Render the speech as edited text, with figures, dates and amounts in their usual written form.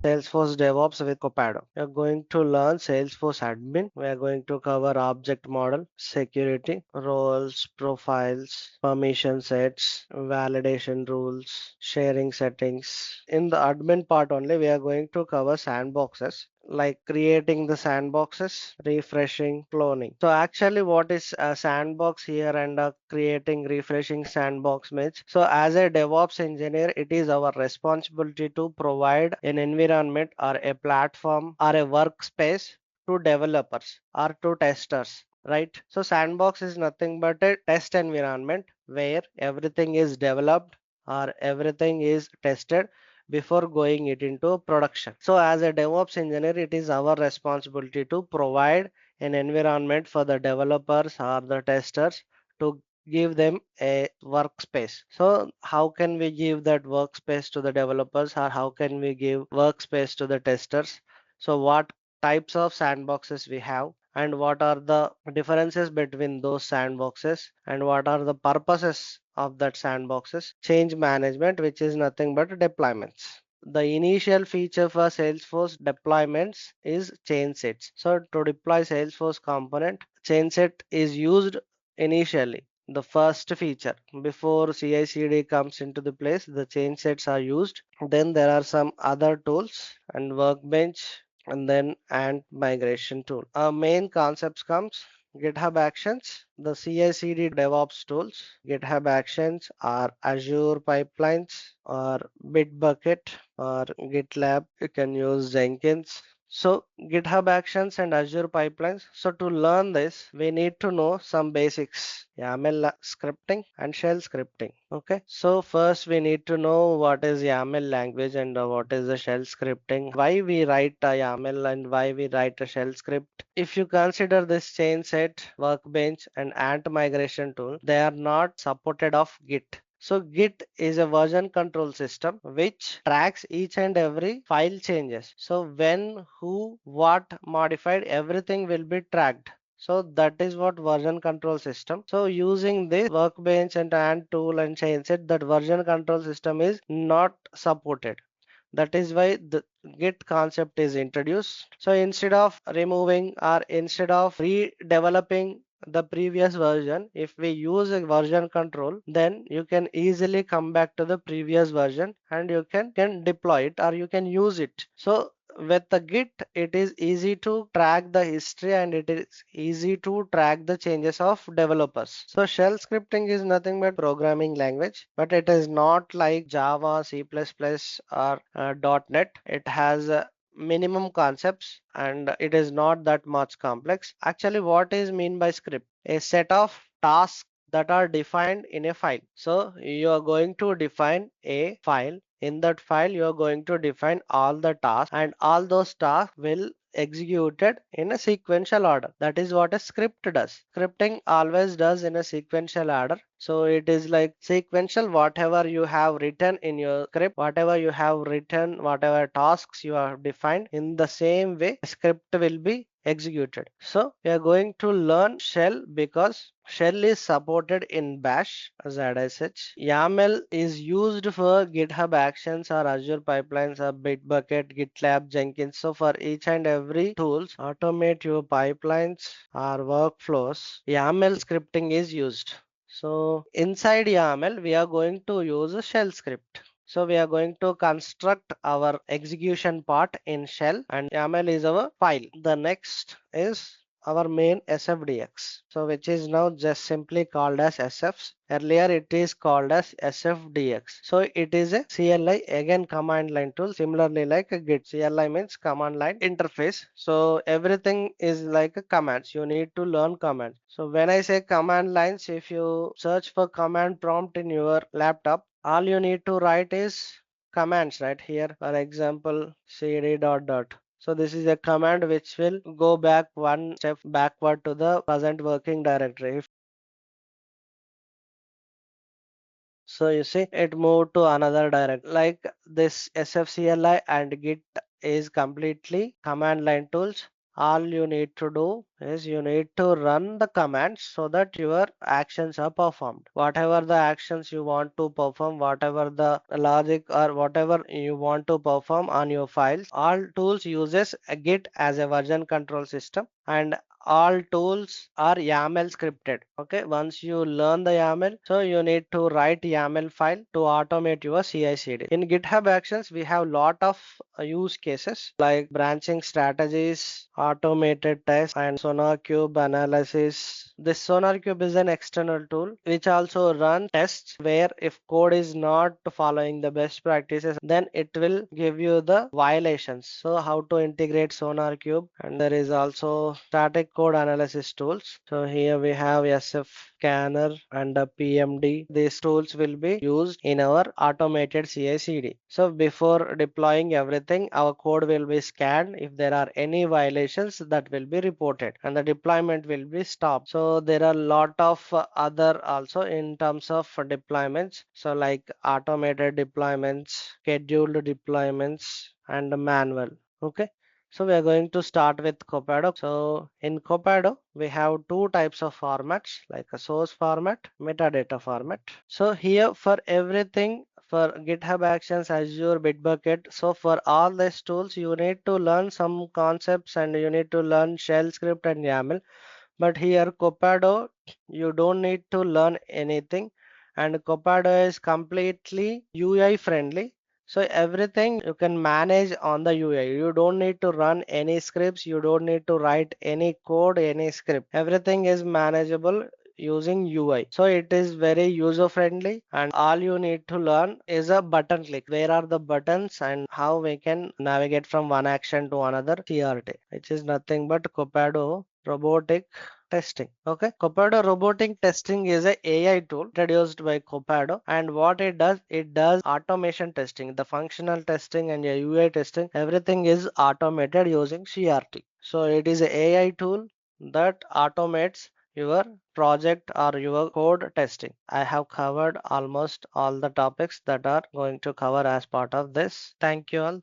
Salesforce DevOps with Copado. We are going to learn Salesforce admin. We are going to cover object model, security, roles, profiles, permission sets, validation rules, sharing settings. In the admin part only, we are going to cover sandboxes like creating the sandboxes, refreshing, cloning. So actually what is a sandbox here and creating, refreshing sandbox means? So as a DevOps engineer, it is our responsibility to provide an environment or a platform or a workspace to developers or to testers. Right. So sandbox is nothing but a test environment where everything is developed or everything is tested before going it into production. So as a DevOps engineer, it is our responsibility to provide an environment for the developers or the testers to give them a workspace. So how can we give that workspace to the developers, or how can we give workspace to the testers? So what types of sandboxes we have, and what are the differences between those sandboxes, and what are the purposes of that sandboxes? Change management, which is nothing but deployments. The initial feature for Salesforce deployments is change sets. So to deploy Salesforce component, change set is used initially. The first feature before CI/CD comes into the place, the change sets are used. Then there are some other tools and workbench, and then Ant migration tool. Our main concepts comes GitHub Actions, the CI/CD DevOps tools. GitHub Actions are Azure pipelines or Bitbucket or GitLab. You can use Jenkins. So GitHub Actions and Azure pipelines. So to learn this, we need to know some basics, YAML scripting and shell scripting. Okay. So first we need to know what is YAML language and what is the shell scripting. Why we write a YAML and why we write a shell script. If you consider this change set, workbench and Ant migration tool, they are not supported of Git. So Git is a version control system which tracks each and every file changes. So when, who, what modified, everything will be tracked. So that is what version control system. So using this workbench and Ant tool and change set, that version control system is not supported. That is why the Git concept is introduced. So instead of removing or instead of redeveloping the previous version, if we use a version control, then you can easily come back to the previous version and you can deploy it or you can use it. So with the Git, it is easy to track the history and it is easy to track the changes of developers. So shell scripting is nothing but programming language, but it is not like Java, C++ or .NET. It has minimum concepts and it is not that much complex. Actually, what is mean by script? A set of tasks that are defined in a file. So you are going to define a file. In that file, you are going to define all the tasks and all those tasks will executed in a sequential order. That is what a script does. Scripting always does in a sequential order. So it is like sequential, whatever you have written in your script, whatever you have written, whatever tasks you have defined, in the same way script will be executed. So we are going to learn shell because shell is supported in bash ZSH. YAML is used for GitHub Actions or Azure pipelines or Bitbucket, GitLab, Jenkins. So for each and every tools automate your pipelines or workflows, YAML scripting is used. So inside YAML, we are going to use a shell script. So we are going to construct our execution part in shell and YAML is our file. The next is our main SFDX. So which is now just simply called as SFs. Earlier it is called as SFDX. So it is a CLI, again command line tool, similarly like a Git. CLI means command line interface. So everything is like a commands. You need to learn commands. So when I say command lines, if you search for command prompt in your laptop, all you need to write is commands right here. For example, cd dot dot. So this is a command which will go back one step backward to the present working directory. So you see it moved to another directory. Like this SFCLI and Git is completely command line tools. All you need to do is you need to run the commands so that your actions are performed. Whatever the actions you want to perform, whatever the logic or whatever you want to perform on your files, all tools uses a Git as a version control system, and all tools are YAML scripted. Okay, once you learn the YAML, so you need to write YAML file to automate your CI/CD. In GitHub Actions, we have lot of use cases like branching strategies, automated tests, and SonarQube analysis. This SonarQube is an external tool which also runs tests where if code is not following the best practices, then it will give you the violations. So how to integrate SonarQube, and there is also static code analysis tools. So here we have SF scanner and a PMD. These tools will be used in our automated CI/CD. So before deploying everything, our code will be scanned. If there are any violations, that will be reported and the deployment will be stopped. So there are a lot of other also in terms of deployments. So like automated deployments, scheduled deployments, and manual. Okay. So we are going to start with Copado. So in Copado, we have two types of formats like a source format, metadata format. So here for everything for GitHub Actions, Azure, Bitbucket. So for all these tools, you need to learn some concepts and you need to learn shell script and YAML. But here Copado, you don't need to learn anything, and Copado is completely UI friendly. So everything you can manage on the UI. You don't need to run any scripts. You don't need to write any code, any script. Everything is manageable using UI. So it is very user friendly, and all you need to learn is a button click. Where are the buttons and how we can navigate from one action to another CRT, which is nothing but Copado robotic testing. Okay, Copado robotic testing is a AI tool introduced by Copado, and what it does automation testing, the functional testing and a UI testing, everything is automated using CRT. So it is a AI tool that automates your project or your code testing. I have covered almost all the topics that are going to cover as part of this. Thank you all.